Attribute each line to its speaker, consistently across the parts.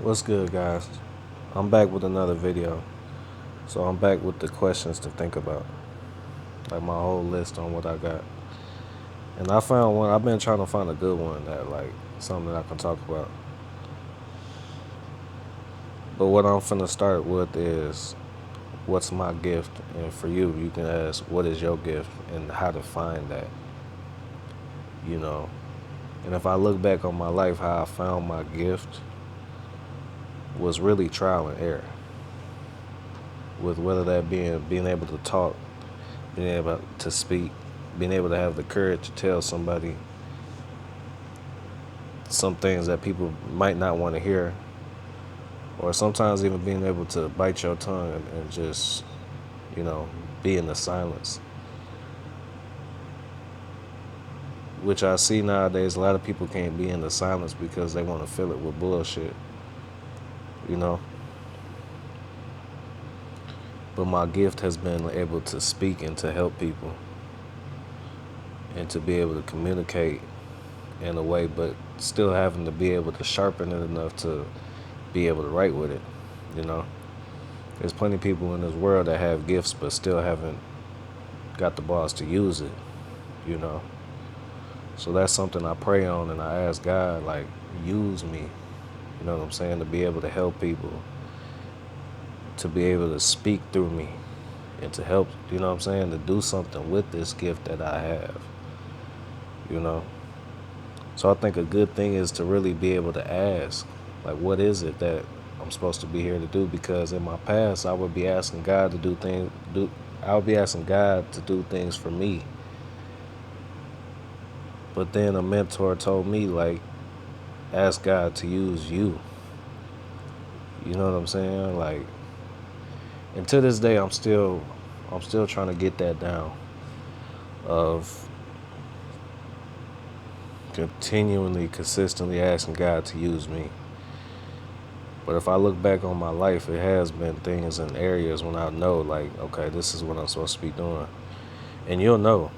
Speaker 1: What's good, guys? I'm back with another video. So I'm back with the questions to think about, like my whole list on what I got. And I found one. I've been trying to find a good one that like something that I can talk about. But what I'm finna start with is what's my gift, and for you, you can ask what is your gift and how to find that. You know. And if I look back on my life, how I found my gift was really trial and error. With whether that being able to talk, being able to speak, being able to have the courage to tell somebody some things that people might not want to hear, or sometimes even being able to bite your tongue and just, you know, be in the silence. Which I see nowadays, a lot of people can't be in the silence because they want to fill it with bullshit, you know. But my gift has been able to speak and to help people and to be able to communicate in a way, but still having to be able to sharpen it enough to be able to write with it, you know. There's plenty of people in this world that have gifts but still haven't got the balls to use it, you know. So that's something I pray on, and I ask God, like, use me, you know what I'm saying, to be able to help people, to be able to speak through me, and to help, you know what I'm saying, to do something with this gift that I have, you know. So I think a good thing is to really be able to ask, like, what is it that I'm supposed to be here to do? Because in my past, I would be asking God to I would be asking God to do things for me. But then a mentor told me, like, ask God to use you. You know what I'm saying? Like, and to this day, I'm still trying to get that down, of continually, consistently asking God to use me. But if I look back on my life, it has been things and areas when I know, like, okay, this is what I'm supposed to be doing. And you'll know.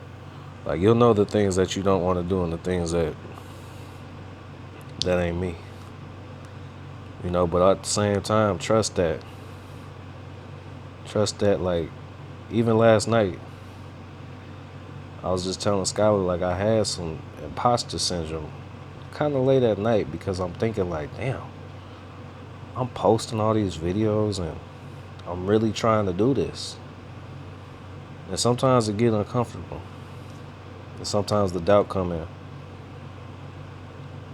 Speaker 1: Like, you'll know the things that you don't want to do and the things that ain't me. You know, but at the same time, trust that. Trust that, like, even last night, I was just telling Skylar, like, I had some imposter syndrome kind of late at night because I'm thinking, like, damn, I'm posting all these videos and I'm really trying to do this. And sometimes it get uncomfortable. And sometimes the doubt come in.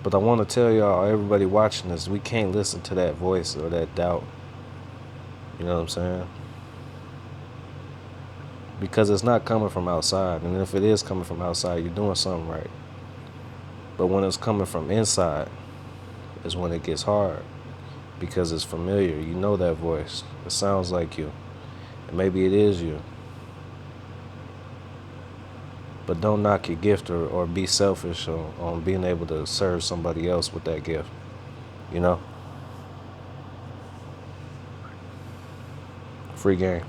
Speaker 1: But I want to tell y'all, everybody watching this, we can't listen to that voice or that doubt. You know what I'm saying? Because it's not coming from outside. And if it is coming from outside, you're doing something right. But when it's coming from inside is when it gets hard. Because it's familiar. You know that voice. It sounds like you. And maybe it is you. But don't knock your gift or be selfish on being able to serve somebody else with that gift. You know? Free game.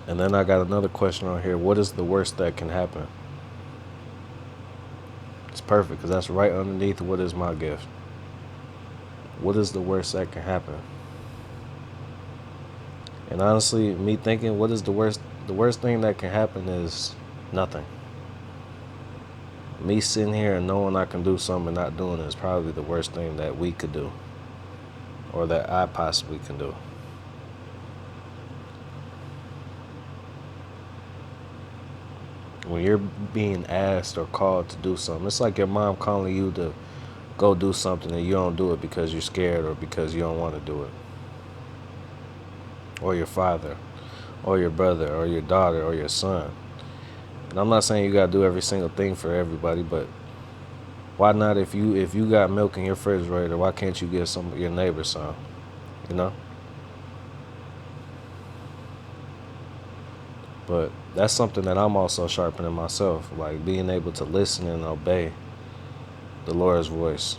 Speaker 1: And then I got another question on here. What is the worst that can happen? It's perfect because that's right underneath what is my gift. What is the worst that can happen? And honestly, me thinking, what is the worst? The worst thing that can happen is nothing. Me sitting here and knowing I can do something and not doing it is probably the worst thing that we could do, or that I possibly can do. When you're being asked or called to do something, it's like your mom calling you to go do something and you don't do it because you're scared or because you don't want to do it. Or your father, or your brother, or your daughter, or your son. And I'm not saying you gotta do every single thing for everybody, but why not, if you got milk in your refrigerator, why can't you give some your neighbor some? You know? But that's something that I'm also sharpening myself, like being able to listen and obey the Lord's voice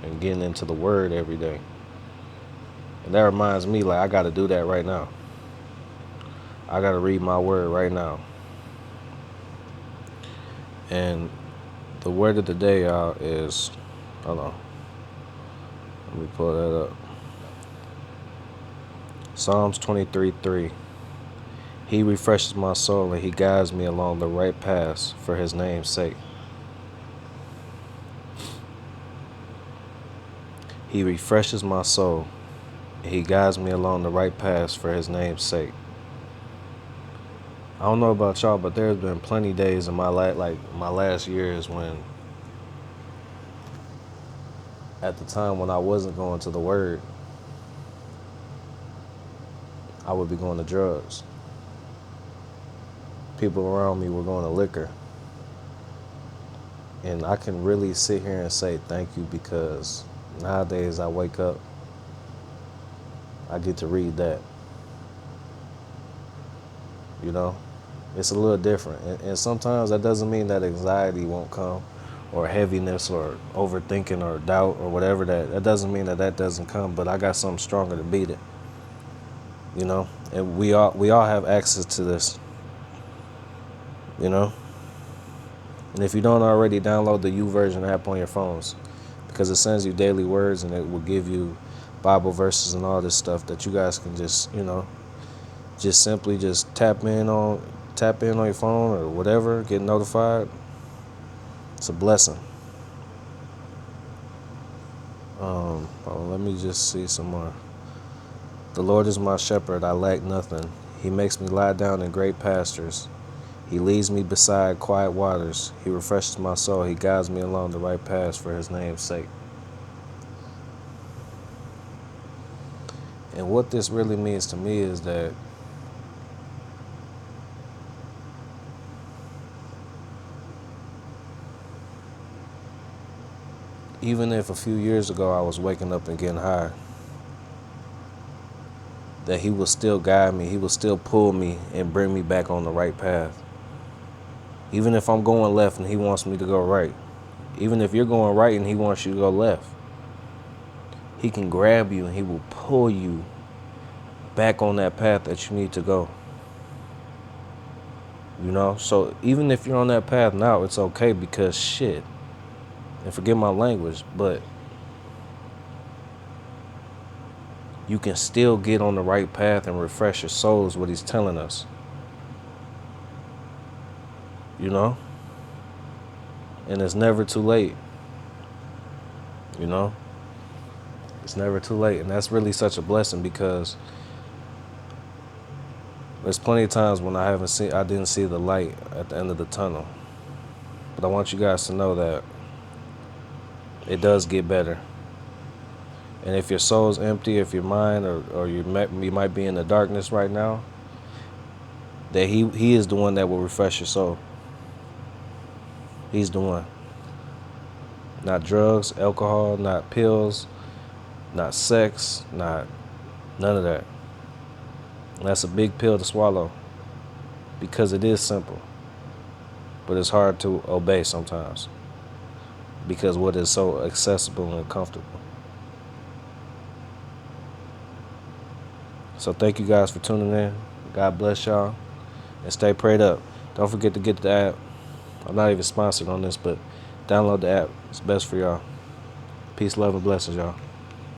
Speaker 1: and getting into the word every day. And that reminds me, like, I got to do that right now. I got to read my word right now. And The word of the day, y'all, is, hold on, let me pull that up. Psalms 23:3. He refreshes my soul and he guides me along the right paths for his name's sake. He refreshes my soul and he guides me along the right paths for his name's sake. I don't know about y'all, but there's been plenty days in my life, like my last years, when at the time when I wasn't going to the word, I would be going to drugs. People around me were going to liquor. And I can really sit here and say thank you, because nowadays I wake up, I get to read that. You know? It's a little different. And sometimes that doesn't mean that anxiety won't come, or heaviness, or overthinking, or doubt, or whatever. That doesn't mean that doesn't come, but I got something stronger to beat it. You know? And we all have access to this. You know? And if you don't already, download the YouVersion app on your phones, because it sends you daily words and it will give you Bible verses and all this stuff that you guys can just, just simply just tap in on your phone or whatever, get notified. It's a blessing. Let me just see some more. The Lord is my shepherd, I lack nothing. He makes me lie down in great pastures. He leads me beside quiet waters. He refreshes my soul. He guides me along the right paths for his name's sake. And what this really means to me is that even if a few years ago I was waking up and getting high, that he will still guide me. He will still pull me and bring me back on the right path. Even if I'm going left and he wants me to go right. Even if you're going right and he wants you to go left. He can grab you and he will pull you back on that path that you need to go. You know? So even if you're on that path now, it's okay, because shit. And forgive my language, but you can still get on the right path and refresh your soul, is what he's telling us. You know? And it's never too late. You know? It's never too late. And that's really such a blessing, because there's plenty of times when I didn't see the light at the end of the tunnel. But I want you guys to know that it does get better. And if your soul's empty, if your mind or you might be in the darkness right now, that he is the one that will refresh your soul. He's the one. Not drugs, alcohol, not pills, not sex, not none of that. And that's a big pill to swallow, because it is simple, but it's hard to obey sometimes, because what is so accessible and comfortable. So thank you guys for tuning in. God bless y'all, and stay prayed up. Don't forget to get the app. I'm not even sponsored on this, but download the app. It's best for y'all. Peace, love, and blessings, y'all.